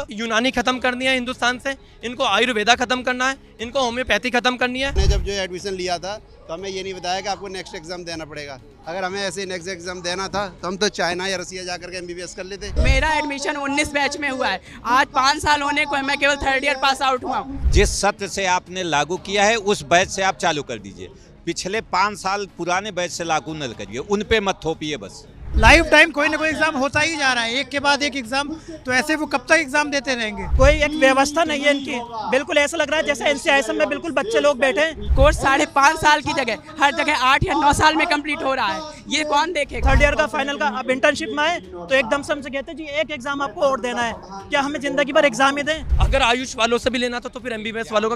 यूनानी खत्म करनी है हिंदुस्तान से, इनको आयुर्वेदा खत्म करना है, इनको होम्योपैथी खत्म करनी है। मैंने जब जो एडमिशन लिया था तो हमें ये नहीं बताया कि आपको नेक्स्ट एग्जाम देना पड़ेगा। अगर हमें ऐसे नेक्स्ट एग्जाम देना था तो हम तो चाइना या रसिया जाकर के एमबीबीएस कर लेते। मेरा एडमिशन 19 बैच में हुआ है, आज 5 साल होने को है, मैं केवल 3rd ईयर पास आउट हुआ हूँ। जिस सत्र से आपने लागू किया है उस बैच से आप चालू कर दीजिए, पिछले 5 साल पुराने बैच से लागू न करिए, उन पे मत थोपिए बस। लाइफ टाइम कोई ना कोई एग्जाम होता ही जा रहा है, एक के बाद एक एग्जाम, तो ऐसे वो कब तक एग्जाम देते रहेंगे। कोई एक व्यवस्था नहीं है इनकी, बिल्कुल ऐसा लग रहा है जैसे एनसीआईएसएम में बिल्कुल बच्चे लोग बैठे हैं। कोर्स 5.5 साल की जगह हर जगह 8 या 9 साल में कंप्लीट हो रहा है, ये कौन देखेगा। 3rd ईयर का फाइनल का अब इंटर्नशिप में आए तो एकदम से हमसे कहते हैं जी एक एग्जाम आपको और देना है, क्या हमें जिंदगी भर एग्जाम ही दें। अगर आयुष वालों से भी लेना था तो फिर एमबीबीएस वालों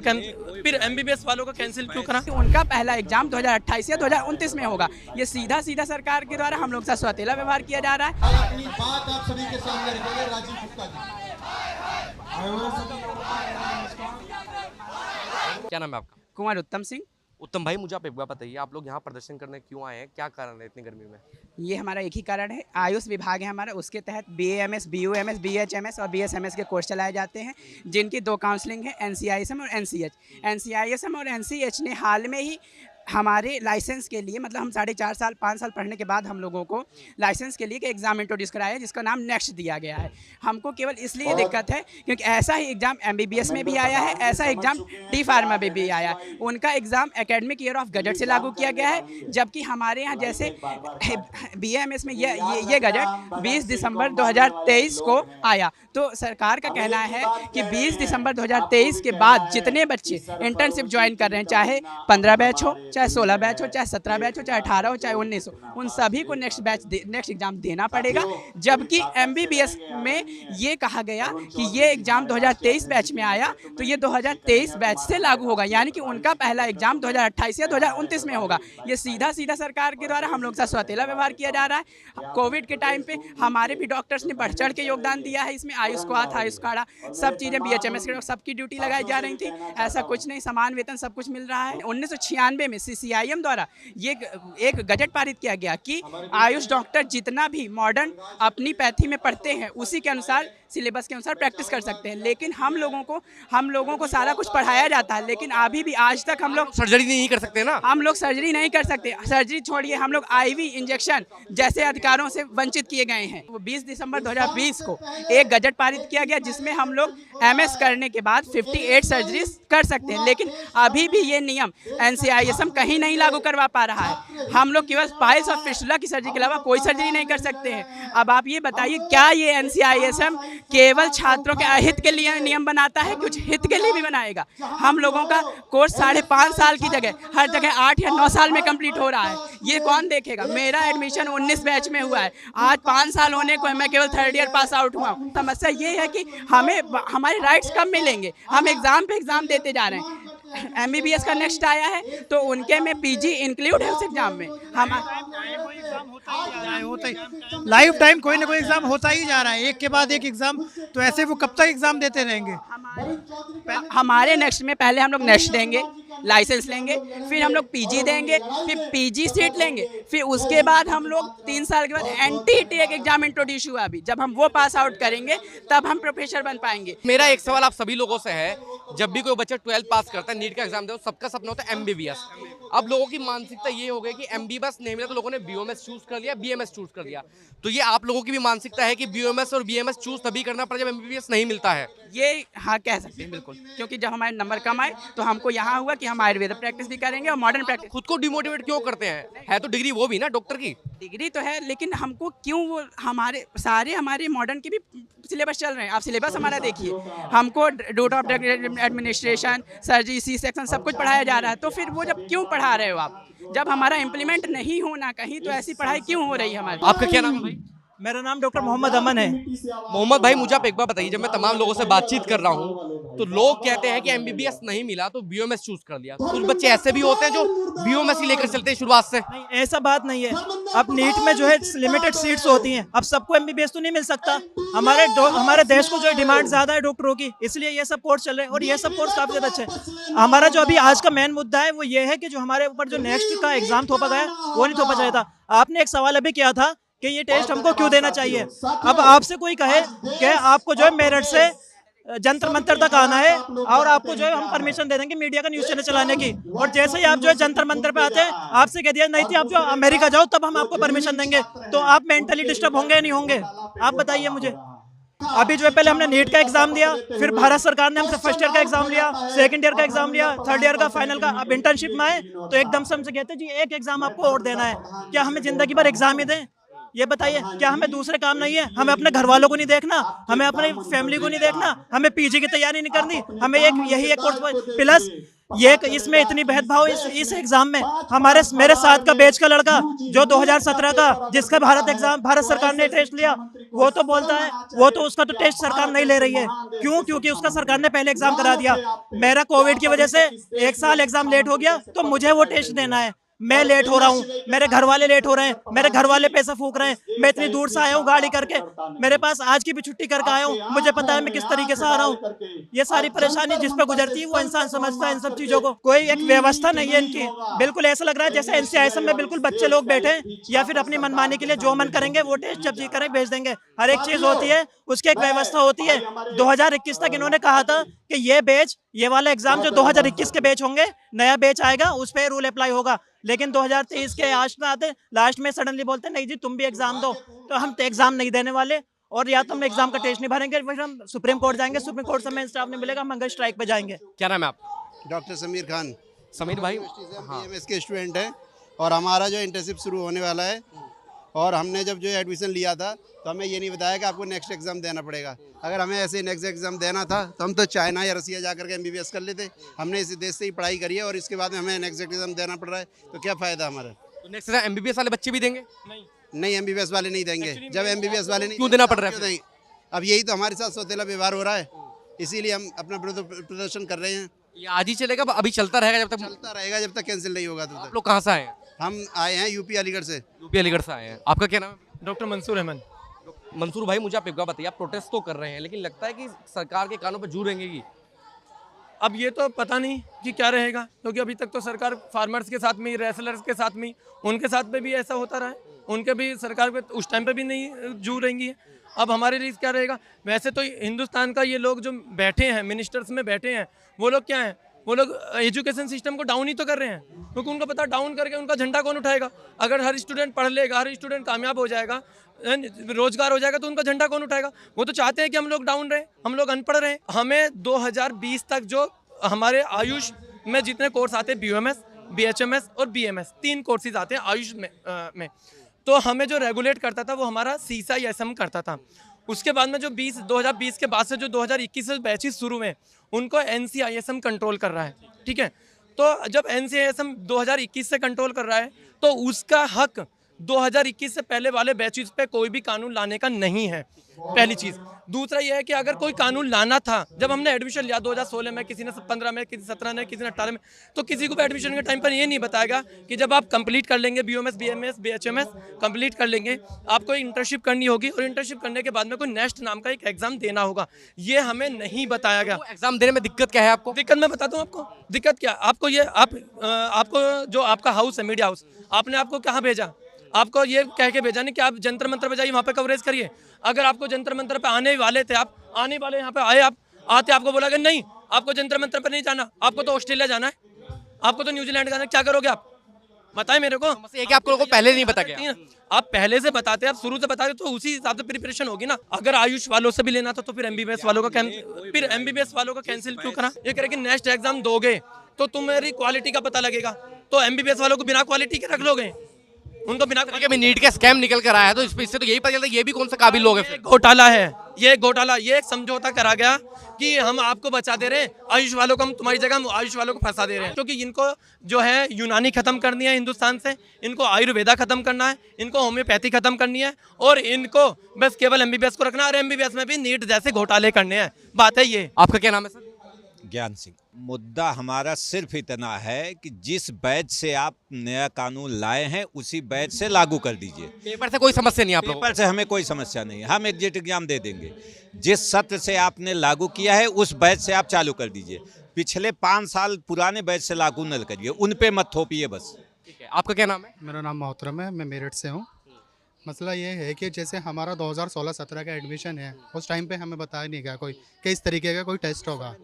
का कैंसिल क्यों करा। उनका पहला एग्जाम 2028 या 2029 में होगा, ये सीधा सरकार के द्वारा हम लोग से सौतेला व्यवहार किया जा रहा है। अपनी बात आप सभी के सामने रखेंगे। राजीव गुप्ता जी, क्या नाम है आपका? कुमार उत्तम सिंह। उत्तम भाई, मुझे आप एक बात बताइए, आप लोग यहाँ प्रदर्शन करने क्यों आए हैं, क्या कारण है इतनी गर्मी में? ये हमारा एक ही कारण है, आयुष विभाग है हमारा, उसके तहत BAMS, BUMS, BHMS और BSMS के कोर्स चलाए जाते हैं, जिनकी 2 काउंसलिंग है, NCISM और NCH। NCISM और NCH ने हाल में ही हमारे लाइसेंस के लिए, मतलब हम 4.5 साल 5 साल पढ़ने के बाद हम लोगों को लाइसेंस के लिए एक एग्ज़ाम इंट्रोड्यूस कराया है, जिसका नाम नेक्स्ट दिया गया है। हमको केवल इसलिए दिक्कत है क्योंकि ऐसा ही एग्ज़ाम MBBS में भी आया है, ऐसा एग्ज़ाम D फार्मा में भी आया है। उनका exam academic year of gazette से लागू किया गया है, जबकि हमारे यहाँ जैसे BAMS में ये गजट 20 दिसंबर 2023 को आया। तो सरकार का कहना है कि 20 दिसंबर 2023 के बाद जितने बच्चे इंटर्नशिप ज्वाइन कर रहे हैं, चाहे 15 बैच हो, चाहे 16 बैच हो, चाहे 17 बैच हो, चाहे 18 हो, चाहे 19 हो, उन सभी को नेक्स्ट एग्जाम देना पड़ेगा। जबकि MBBS में ये कहा गया कि ये एग्जाम 2023 बैच में आया तो ये 2023 बैच से लागू होगा, यानी कि उनका पहला एग्जाम 2028 या 2029 में होगा। ये सीधा सरकार के द्वारा हम लोग से सौतेला व्यवहार किया जा रहा है। कोविड के टाइम पे हमारे भी डॉक्टर्स ने बढ़ चढ़ के योगदान दिया है इसमें, आयुष क्वाथ, आयुष काढ़ा, सब चीज़ें BHMS के सबकी ड्यूटी लगाई जा रही थी। ऐसा कुछ नहीं, समान वेतन सब कुछ मिल रहा है। 1996 में CCIM द्वारा ये एक गजट पारित किया गया कि आयुष डॉक्टर जितना भी मॉडर्न अपनी पैथी में पढ़ते हैं उसी के अनुसार, सिलेबस के अनुसार प्रैक्टिस कर सकते हैं। लेकिन हम लोगों को सारा कुछ पढ़ाया जाता है, लेकिन अभी भी आज तक हम लोग सर्जरी नहीं कर सकते ना, हम लोग सर्जरी नहीं कर सकते। सर्जरी छोड़िए, हम लोग IV इंजेक्शन जैसे अधिकारों से वंचित किए गए हैं। 20 दिसंबर 2020 को एक गजट पारित किया गया जिसमें हम लोग MS करने के बाद 58 सर्जरीज कर सकते हैं, लेकिन अभी भी ये नियम NCISM कहीं नहीं लागू करवा पा रहा है। हम लोग केवल पाइल्स और फिस्टुला की सर्जरी के अलावा कोई सर्जरी नहीं कर सकते हैं। अब आप ये बताइए, क्या ये NCISM केवल छात्रों के अहित के लिए नियम बनाता है, कुछ हित के लिए भी बनाएगा? हम लोगों का कोर्स 5.5 साल की जगह हर जगह 8 या 9 साल में कंप्लीट हो रहा है, ये कौन देखेगा। मेरा एडमिशन 19 बैच में हुआ है, आज 5 साल होने को है, मैं केवल 3rd ईयर पास आउट हुआ हूँ। समस्या ये है कि हमें हमारे राइट्स कब मिलेंगे, हम एग्जाम पे एग्जाम देते जा रहे हैं। MBBS का नेक्स्ट आया है तो उनके में PG इंक्लूड है उस एग्जाम में। हम लाइफ टाइम कोई ना कोई एग्जाम होता ही जा रहा है, एक के बाद एक एग्जाम, तो ऐसे वो कब तक एग्जाम देते रहेंगे। हमारे नेक्स्ट में पहले हम लोग नेक्स्ट देंगे, लाइसेंस लेंगे, फिर हम लोग PG देंगे, फिर PG सीट लेंगे, फिर उसके बाद हम लोग 3 साल के बाद NTT एक एग्जाम इंट्रोड्यूस हुआ अभी, जब हम वो पास आउट करेंगे तब हम प्रोफेसर बन पाएंगे। मेरा एक सवाल आप सभी लोगों से है, जब भी कोई बच्चा 12th पास करता है, नीट का एग्जाम दे, सबका सपना होता है MBBS। अब लोगों की मानसिकता ये हो गई कि MBBS नहीं मिला तो लोगों ने BOMS चूज कर लिया, BMS चूज कर लिया। तो ये आप लोगों की भी मानसिकता है कि BOMS और BMS चूज तभी करना पड़े जब MBBS नहीं मिलता है? ये हाँ कह सकते हैं बिल्कुल, क्योंकि जब हमारे नंबर कम आए तो हमको यहाँ हुआ कि हम आयुर्वेद प्रैक्टिस भी करेंगे और मॉडर्न प्रैक्टिस। खुद को डिमोटिवेट क्यों करते हैं? है तो डिग्री वो भी ना, डॉक्टर की डिग्री तो है, लेकिन हमको क्यों, वो हमारे मॉडर्न के भी सिलेबस चल रहे हैं। आप सिलेबस हमारा देखिए, हमको रूट ऑफ एडमिनिस्ट्रेशन, सर्जरी, C-सेक्शन सब कुछ पढ़ाया जा रहा है, तो फिर वो जब क्यों पढ़ा रहे हो आप, जब हमारा इम्प्लीमेंट नहीं होना कहीं, तो ऐसी पढ़ाई क्यों हो रही है हमारी। आपका क्या नाम है भाई? मेरा नाम डॉक्टर मोहम्मद अमन है। मोहम्मद भाई, मुझे आप एक बार बताइए, जब मैं तमाम लोगों से बातचीत कर रहा हूँ तो लोग कहते हैं कि MBBS नहीं मिला तो BOMS चूज कर लिया। कुछ बच्चे ऐसे भी होते हैं जो BOMS ही लेकर चलते हैं शुरुआत से। नहीं, ऐसा बात नहीं है। अब नीट में जो है लिमिटेड सीट्स होती हैं, अब सबको MBBS तो नहीं मिल सकता। हमारे देश को जो है डिमांड ज्यादा है डॉक्टरों की, इसलिए ये सब कोर्स चल रहे हैं और ये सब कोर्स काफी ज्यादा अच्छे हैं। हमारा जो अभी आज का मेन मुद्दा है वो ये है कि जो हमारे ऊपर जो नेक्स्ट का एग्जाम थोपा गया वो नहीं थोपा चाहिए था। आपने एक सवाल अभी किया था कि ये टेस्ट हमको क्यों देना चाहिए। अब आपसे कोई कहे कि आपको जो है मेरिट से जंतर मंतर तक आना है और आपको जो है हम परमिशन दे देंगे मीडिया का न्यूज़ चैनल चलाने की। और जैसे ही आप जो है जंतर मंतर पे आते हैं, आपसे कह दिया नहीं थी आप जो अमेरिका जाओ तब हम आपको परमिशन देंगे, तो आप मेंटली डिस्टर्ब होंगे या नहीं होंगे? आप बताइए मुझे। अभी जो है पहले हमने नीट का एग्जाम दिया, फिर भारत सरकार ने हमसे फर्स्ट ईयर का एग्जाम लिया, सेकंड ईयर का एग्जाम लिया, थर्ड ईयर का फाइनल का। अब इंटर्नशिप में आए तो एकदम से हमसे कहते हैं जी एक एग्जाम आपको और देना है। क्या हमें जिंदगी भर एग्जाम ही दें? ये बताइए, क्या हमें दूसरे काम नहीं है? हमें अपने घर वालों को नहीं देखना, हमें अपनी फैमिली को नहीं देखना, हमें पीजी की तैयारी नहीं करनी, हमें यही एक कोर्स प्लस ये इसमें इतनी भेदभाव इस एग्जाम में। मेरे साथ का बैच का लड़का जो 2017 का जिसका भारत सरकार ने टेस्ट लिया, वो तो बोलता है वो तो उसका तो टेस्ट सरकार नहीं ले रही है। क्यों? क्योंकि उसका सरकार ने पहले एग्जाम करा दिया। मेरा कोविड की वजह से 1 साल एग्जाम लेट हो गया, तो मुझे वो टेस्ट देना है। मैं लेट हो रहा हूँ, मेरे घर वाले लेट हो रहे हैं, मेरे घर वाले पैसा फूक रहे हैं, मैं इतनी दूर से आया हूँ गाड़ी करके, मेरे पास आज की भी छुट्टी करके आया हूँ, मुझे पता है मैं किस तरीके से आ रहा हूँ। ये सारी परेशानी जिस पे गुजरती है वो इंसान समझता है इन सब चीजों को। कोई एक व्यवस्था नहीं है इनकी। बिल्कुल ऐसा लग रहा है जैसे NCISM में बिल्कुल बच्चे लोग बैठे हैं या फिर अपनी मनमानी के लिए जो मन करेंगे वो टेस्ट जब जी करें भेज देंगे। हर एक चीज होती है, उसकी एक व्यवस्था होती है। 2021 तक इन्होंने कहा था कि ये वाला एग्जाम जो 2021 के बैच होंगे, नया बैच आएगा उस पर रूल अप्लाई होगा। लेकिन 2023 के लास्ट में सडनली बोलते नहीं जी तुम भी एग्जाम दो। तो हम तो एग्जाम नहीं देने वाले, और या तो हम एग्जाम का टेस्ट नहीं भरेंगे, फिर हम सुप्रीम कोर्ट जाएंगे, सुप्रीम कोर्ट से हमें स्टाफ नहीं मिलेगा, हम हंगर स्ट्राइक पे जाएंगे। क्या नाम है आप? डॉक्टर समीर खान। समीर भाई, BMS के स्टूडेंट हैं और हमारा जो इंटर्नशिप शुरू होने वाला है, और हमने जब जो एडमिशन लिया था तो हमें ये नहीं बताया कि आपको नेक्स्ट एग्ज़ाम देना पड़ेगा। अगर हमें ऐसे नेक्स्ट एग्ज़ाम देना था तो हम तो चाइना या रसिया जा करके MBBS कर लेते। हमने इसी देश से ही पढ़ाई करी है और इसके बाद में हमें नेक्स्ट एग्ज़ाम देना पड़ रहा है, तो क्या फ़ायदा हमारा? तो नेक्स्ट MBBS वाले बच्चे भी देंगे? नहीं, MBBS वाले नहीं देंगे। जब MBBS वाले नहीं क्यों देना पड़ रहा है? अब यही तो हमारे साथ सौतेला व्यवहार हो रहा है, इसीलिए हम अपना प्रदर्शन कर रहे हैं। ये आज ही चलेगा, अभी चलता रहेगा जब तक कैंसिल नहीं होगा। आप लोग कहाँ से आए हैं? हम आए हैं यूपी अलीगढ़ से। यूपी अलीगढ़ से आए हैं। आपका क्या नाम है? डॉक्टर मंसूर अहमद। मंसूर भाई, मुझे आप एक बात बताइए, आप प्रोटेस्ट तो कर रहे हैं लेकिन लगता है कि सरकार के कानों पर जू रहेंगी? अब ये तो पता नहीं कि क्या रहेगा, क्योंकि अभी तक तो सरकार फार्मर्स के साथ में, रेसलर्स के साथ में, उनके साथ में भी ऐसा होता रहा है, उनके भी सरकार पे उस टाइम पे भी नहीं जू रहेंगी है। अब हमारे लिए क्या रहेगा? वैसे तो हिंदुस्तान का ये लोग जो बैठे हैं, मिनिस्टर्स में बैठे हैं, वो लोग क्या हैं? वो लोग एजुकेशन सिस्टम को डाउन ही तो कर रहे हैं, क्योंकि उनको पता डाउन करके उनका झंडा कौन उठाएगा? अगर हर स्टूडेंट पढ़ लेगा, हर स्टूडेंट कामयाब हो जाएगा, रोजगार हो जाएगा, तो उनका झंडा कौन उठाएगा? वो तो चाहते हैं कि हम लोग डाउन रहे, हम लोग अनपढ़ रहे। हमें 2020 तक जो हमारे आयुष में जितने कोर्स आते हैं, BUMS, BHMS और BMS, 3 कोर्सेज आते हैं आयुष में, तो हमें जो रेगुलेट करता था वो हमारा CSISM करता था। उसके बाद में जो 2020 के बाद से जो 2021 से बैचेस शुरू हुए, उनको NCISM कंट्रोल कर रहा है, ठीक है। तो जब NCISM 2021 से कंट्रोल कर रहा है, तो उसका हक 2021 से पहले वाले बैचेस पे कोई भी कानून लाने का नहीं है, पहली चीज़। दूसरा यह है कि अगर कोई कानून लाना था, जब हमने एडमिशन लिया 2016 में, किसी ने 15 में, किसी 17 में, किसी ने 18 में, तो किसी को भी एडमिशन के टाइम पर ये नहीं बताएगा कि जब आप कंप्लीट कर लेंगे BUMS, BMS, BHMS कंप्लीट कर लेंगे, आपको इंटर्नशिप करनी होगी, और इंटर्नशिप करने के बाद में कोई नेक्स्ट नाम का एक एग्जाम देना होगा। ये हमें नहीं बताया गया। एग्जाम देने में दिक्कत क्या है आपको? दिक्कत मैं बताता हूँ आपको। दिक्कत क्या आपको? ये आपको जो आपका हाउस है, मीडिया हाउस, आपने आपको कहाँ भेजा? आपको ये कह के भेजा नहीं कि आप जंतर मंतर पे जाइए, वहाँ पे कवरेज करिए। अगर आपको जंतर मंतर पे आने वाले थे, आप आने वाले यहाँ पे आए, आप आते आपको बोला कि नहीं आपको जंतर मंतर पे नहीं जाना, आपको तो ऑस्ट्रेलिया जाना है, आपको तो न्यूजीलैंड जाना है, क्या करोगे आप? बताएं मेरे को। एक आप लोगों को पहले नहीं बता गया? आप पहले से बताते, आप शुरू से बताते तो उसी हिसाब से प्रिपरेशन होगी ना। अगर आयुष वालों से भी लेना था तो फिर MBBS वालों का कैंसिल क्यों करा? ये कह रहे कि नेक्स्ट एग्जाम दोगे तो तुम्हारी क्वालिटी का पता लगेगा, तो MBBS वालों को बिना क्वालिटी के रख लोगे? उनको बिना नीट का स्कैम निकल कर आया, तो इससे तो यही पता चलता है ये भी कौन सा काबिल लोग हैं। घोटाला है ये, घोटाला। ये एक समझौता करा गया कि हम आपको बचा दे रहे हैं, आयुष वालों को हम तुम्हारी जगह हम आयुष वालों को फंसा दे रहे हैं, क्योंकि इनको जो है यूनानी खत्म करनी है हिंदुस्तान से, इनको आयुर्वेदा खत्म करना है, इनको होम्योपैथी खत्म करनी है, और इनको बस केवल MBBS को रखना है, और MBBS में भी नीट जैसे घोटाले करने हैं। बात है ये। आपका क्या नाम है सर? ज्ञान सिंह। मुद्दा हमारा सिर्फ इतना है कि जिस बैच से आप नया कानून लाए हैं उसी बैच से लागू कर दीजिए। पेपर से कोई समस्या नहीं? आप लोगों पेपर से हमें कोई समस्या नहीं है, हम एग्जिट एग्जाम दे देंगे। जिस सत्र से आपने लागू किया है उस बैच से आप चालू कर दीजिए, पिछले 5 साल पुराने बैच से लागू न करिए, उन पे मत थोपिए बस। ठीक है, आपका क्या नाम है? मेरा नाम मोहतरम है, मैं मेरठ से हूँ। मसला ये है कि जैसे हमारा 2016-17 का एडमिशन है, उस टाइम पे हमें बताया नहीं गया कोई कि इस तरीके का कोई टेस्ट होगा।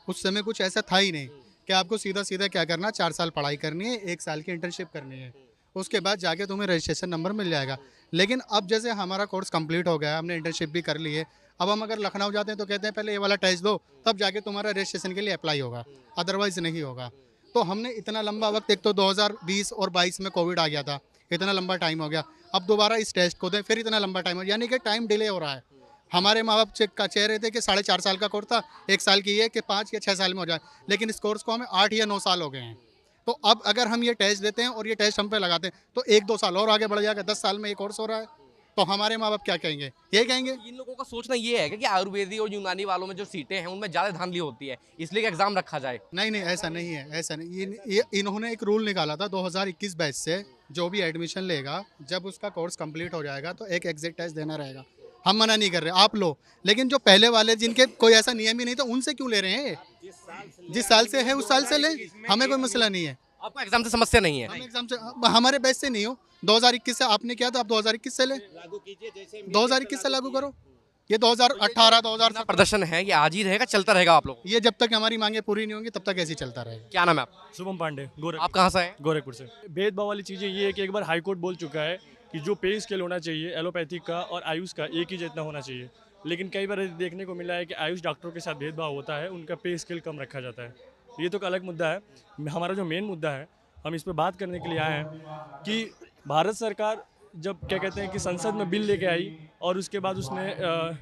उस समय कुछ ऐसा था ही नहीं कि आपको सीधा सीधा क्या करना, 4 साल पढ़ाई करनी है, 1 साल की इंटर्नशिप करनी है, उसके बाद जाके तुम्हें रजिस्ट्रेशन नंबर मिल जाएगा। लेकिन अब जैसे हमारा कोर्स कंप्लीट हो गया, हमने इंटर्नशिप भी कर ली है, अब हम अगर लखनऊ जाते हैं तो कहते हैं पहले ये वाला टेस्ट दो, तब जाके तुम्हारा रजिस्ट्रेशन के लिए अप्लाई होगा, अदरवाइज़ नहीं होगा। तो हमने इतना लंबा वक्त, एक तो 2020 और 22 में कोविड आ गया था, इतना लंबा टाइम हो गया, अब दोबारा इस टेस्ट को दें, फिर इतना लंबा टाइम हो, यानी कि टाइम डिले हो रहा है। हमारे माँ बाप चाह रहे थे कि 4.5 साल का कोर्स था, 1 साल की है कि 5 या 6 साल में हो जाए, लेकिन इस कोर्स को हमें 8 या 9 साल हो गए हैं। तो अब अगर हम ये टेस्ट देते हैं और ये टेस्ट हम पे लगाते हैं तो 1-2 साल और आगे बढ़ जाएगा, 10 साल में ये कोर्स हो रहा है, तो हमारे माँ बाप क्या कहेंगे? ये कहेंगे। इन लोगों का सोचना ये है कि आयुर्वेदिक और यूनानी वालों में जो सीटें हैं उनमें ज़्यादा धांधली होती है, इसलिए एग्जाम रखा जाए। नहीं नहीं, ऐसा नहीं है, ऐसा नहीं। इन्होंने एक रूल निकाला था 2021 बैच से, जो भी एडमिशन लेगा जब उसका कोर्स कंप्लीट हो जाएगा तो एक एग्जिट टेस्ट देना रहेगा। हम मना नहीं कर रहे, आप लो, लेकिन जो पहले वाले जिनके कोई ऐसा नियम ही नहीं था उनसे क्यों ले रहे हैं? जिस साल से है उस साल से लें, हमें कोई मसला नहीं है। आपको एग्जाम से समस्या नहीं है? हम एग्जाम से, हमारे बैच से नहीं हो, 2021 से आपने किया था, आप 2021 से ले, 2021 से लागू करो। ये 2018 2000 प्रदर्शन है ये आज ही रहेगा, चलता रहेगा आप लोग? ये जब तक हमारी मांगे पूरी नहीं होंगी तब तक ऐसे ही चलता रहेगा। क्या नाम है आप? शुभम पांडे, आप कहाँ से हैं? गोरखपुर से। भेदभाव वाली चीज़ें ये है कि एक बार हाई कोर्ट बोल चुका है कि जो पे स्केल होना चाहिए एलोपैथिक का और आयुष का एक ही जितना होना चाहिए, लेकिन कई बार देखने को मिला है कि आयुष डॉक्टरों के साथ भेदभाव होता है, उनका पे स्केल कम रखा जाता है। ये तो एक अलग मुद्दा है। हमारा जो मेन मुद्दा है, हम इस पर बात करने के लिए आए हैं कि भारत सरकार जब क्या कहते हैं कि संसद में बिल लेके आई और उसके बाद उसने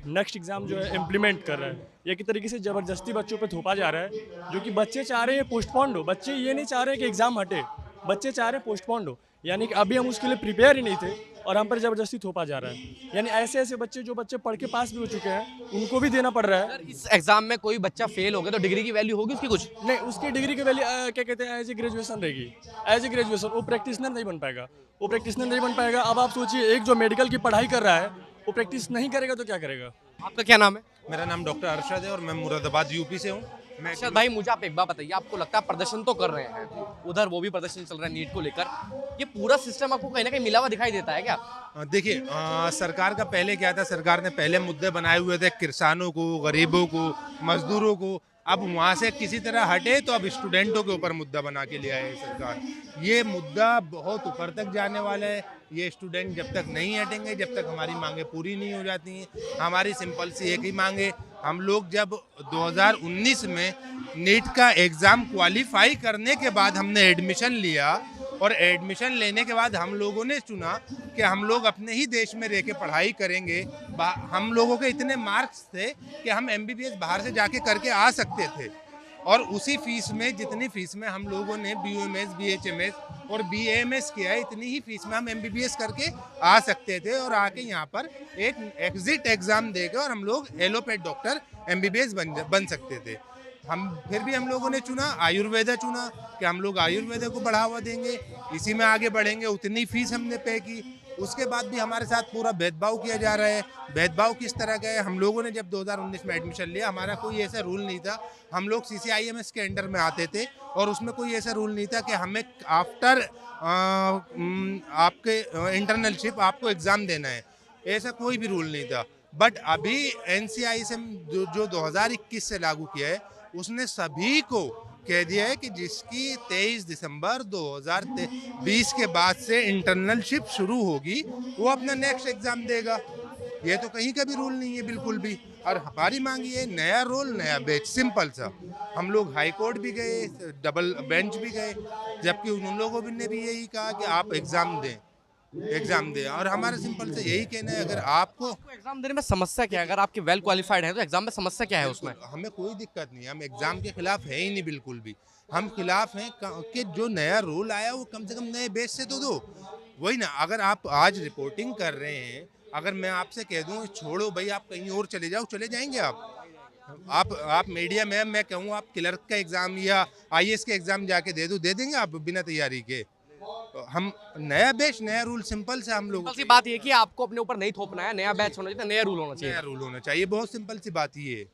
नेक्स्ट एग्ज़ाम जो है इम्प्लीमेंट कर रहा है, ये की तरीके से ज़बरदस्ती बच्चों पे थोपा जा रहा है, जो कि बच्चे चाह रहे हैं पोस्टपोन्ड हो। बच्चे ये नहीं चाह रहे कि एग्ज़ाम हटे, बच्चे चाह रहे हैं पोस्टपोन्ड हो, यानी कि अभी हम उसके लिए प्रिपेयर ही नहीं थे और हम पर ज़बरदस्ती थोपा जा रहा है। यानी ऐसे ऐसे बच्चे जो बच्चे पढ़ के पास भी हो चुके हैं उनको भी देना पड़ रहा है। इस एग्जाम में कोई बच्चा फेल हो गया तो डिग्री की वैल्यू होगी उसकी कुछ? नहीं, उसकी डिग्री की वैल्यू क्या कहते हैं एज ए ग्रेजुएशन रहेगी, एज ए ग्रेजुएशन। वो प्रैक्टिशनर नहीं बन पाएगा, वो प्रैक्टिशनर नहीं बन पाएगा। अब आप सोचिए, एक जो मेडिकल की पढ़ाई कर रहा है वो प्रैक्टिस नहीं करेगा तो क्या करेगा? आपका क्या नाम है? मेरा नाम डॉक्टर अरशद है और मैं मुरादाबाद यूपी से हूँ। अरशद भाई, मुझे आप एक बात बताइए, आपको लगता है प्रदर्शन तो कर रहे हैं, उधर वो भी प्रदर्शन चल रहा है नीट को लेकर, ये पूरा सिस्टम आपको कहीं ना कहीं मिला हुआ दिखाई देता है क्या? देखिए, सरकार का पहले क्या था, सरकार ने पहले मुद्दे बनाए हुए थे किसानों को, गरीबों को, मजदूरों को। अब वहाँ से किसी तरह हटे तो अब स्टूडेंटों के ऊपर मुद्दा बना के लिया है सरकार। ये मुद्दा बहुत ऊपर तक जाने वाला है। ये स्टूडेंट जब तक नहीं हटेंगे, जब तक हमारी मांगे पूरी नहीं हो जाती हैं। हमारी सिंपल सी एक ही मांगे, हम लोग जब 2019 में नीट का एग्ज़ाम क्वालिफाई करने के बाद हमने एडमिशन लिया और एडमिशन लेने के बाद हम लोगों ने चुना कि हम लोग अपने ही देश में रह के पढ़ाई करेंगे। हम लोगों के इतने मार्क्स थे कि हम MBBS बाहर से जाके करके आ सकते थे और उसी फीस में, जितनी फीस में हम लोगों ने BUMS, BHMS और BAMS किया है, इतनी ही फीस में हम MBBS करके आ सकते थे और आके यहाँ पर एक एग्जिट एग्ज़ाम देकर और हम लोग एलोपैथ डॉक्टर MBBS बन सकते थे। फिर भी हम लोगों ने चुना आयुर्वेदा चुना कि हम लोग आयुर्वेदा को बढ़ावा देंगे, इसी में आगे बढ़ेंगे। उतनी फीस हमने पे की, उसके बाद भी हमारे साथ पूरा भेदभाव किया जा रहा है। भेदभाव किस तरह का है? हम लोगों ने जब 2019 में एडमिशन लिया, हमारा कोई ऐसा रूल नहीं था। हम लोग CCIMS के अंडर में आते थे और उसमें कोई ऐसा रूल नहीं था कि हमें आफ्टर आपके इंटर्नशिप आपको एग्ज़ाम देना है, ऐसा कोई भी रूल नहीं था। बट अभी NCISM जो 2021 से लागू किया है, उसने सभी को कह दिया है कि जिसकी 23 दिसंबर 2020 के बाद से इंटर्नशिप शुरू होगी वो अपना नेक्स्ट एग्ज़ाम देगा। ये तो कहीं का भी रूल नहीं है बिल्कुल भी। और हमारी मांग ये नया रोल, नया बैच, सिंपल सा। हम लोग हाई कोर्ट भी गए, डबल बेंच भी गए, जबकि उन लोगों ने भी यही कहा कि आप एग्ज़ाम दें। और हमारा सिंपल से यही कहना है, अगर आपको एग्जाम देने में समस्या क्या है? अगर आपके वेल क्वालिफाइड हैं तो एग्जाम में समस्या क्या है उसमें? हमें कोई दिक्कत नहीं है, हम एग्ज़ाम के खिलाफ है ही नहीं बिल्कुल भी। हम खिलाफ हैं कि जो नया रूल आया वो कम से कम नए बेस से तो दो। वही ना, अगर आप आज रिपोर्टिंग कर रहे हैं, अगर मैं आपसे कह दूँ छोड़ो भाई आप कहीं और चले जाओ, चले जाएंगे आप मीडिया में मैं कहूँ आप क्लर्क का एग्ज़ाम या IAS के एग्ज़ाम जाके दे देंगे आप बिना तैयारी के? हम नया बैच, नया रूल, सिंपल से हम लोग। सिंपल सी बात ये कि आपको अपने ऊपर नहीं थोपना है, नया बैच होना चाहिए, नया रूल होना चाहिए। नया रूल होना चाहिए, बहुत सिंपल सी बात ये है।